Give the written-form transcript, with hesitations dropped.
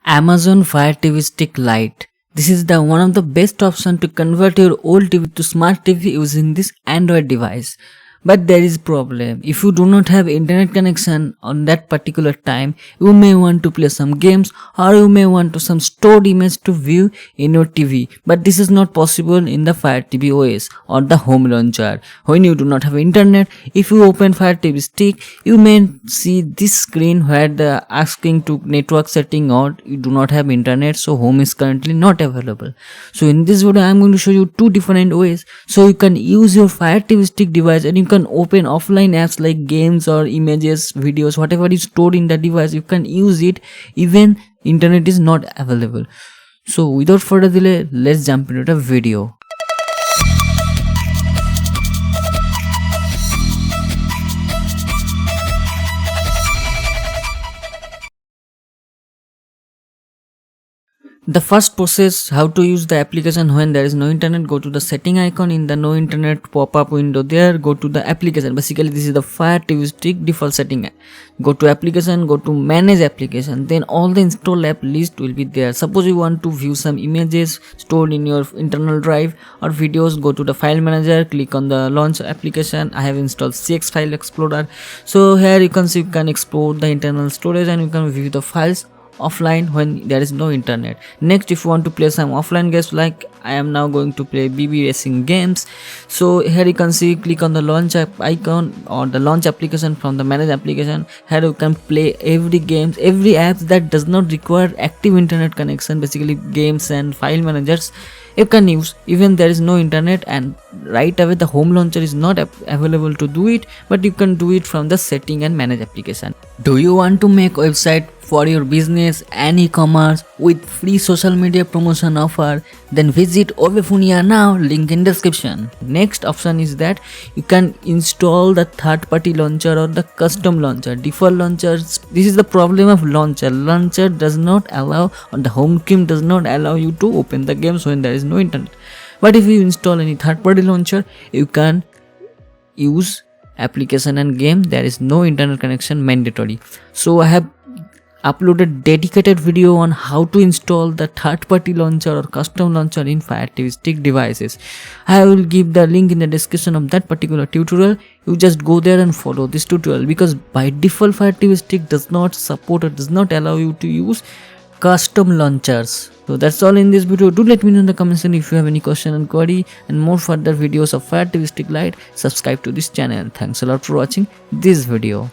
Amazon Fire TV Stick Lite. This is the one of the best option to convert your old TV to smart TV using this Android device. But there is problem. If you do not have internet connection on that particular time, you may want to play some games or you may want to some stored image to view in your TV. But this is not possible in the Fire TV OS or the home launcher. When you do not have internet, if you open Fire TV Stick, you may see this screen where the asking to network setting or you do not have internet, so home is currently not available. So in this video I am going to show you two different ways so you can use your Fire TV Stick device and you can open offline apps like games or images, videos, whatever is stored in the device. You can use it even internet is not available. So without further delay, let's jump into the video. The first process, how to use the application when there is no internet. Go to the setting icon in the no internet pop-up window there, go to the application. Basically this is the Fire TV Stick default setting. Go to application, go to manage application, then all the install app list will be there. Suppose you want to view some images stored in your internal drive or videos, go to the file manager, click on the launch application. I have installed CX File Explorer. So here you can see you can explore the internal storage and you can view the files offline when there is no internet. Next, if you want to play some offline games, like I am now going to play BB racing games, so here you can see click on the launch app icon or the launch application from the manage application. Here you can play every games, every apps that does not require active internet connection, basically games and file managers you can use even there is no internet, and right away the home launcher is not available to do it, but you can do it from the setting and manage application. Do you want to make website for your business and e-commerce with free social media promotion offer? Then visit Obefunia now, link in description. Next option is that you can install the third party launcher or the custom launcher. Default launchers, this is the problem of launcher does not allow, on the home screen does not allow you to open the games when there is no internet. But if you install any third party launcher, you can use application and game, there is no internet connection mandatory. So I have uploaded dedicated video on how to install the third party launcher or custom launcher in Fire TV Stick devices. I will give the link in the description of that particular tutorial. You just go there and follow this tutorial, because by default Fire TV Stick does not support or does not allow you to use custom launchers. So that's all in this video. Do let me know in the comment section if you have any question and query, and more further videos of Fire TV Stick Lite. Subscribe to this channel. Thanks a lot for watching this video.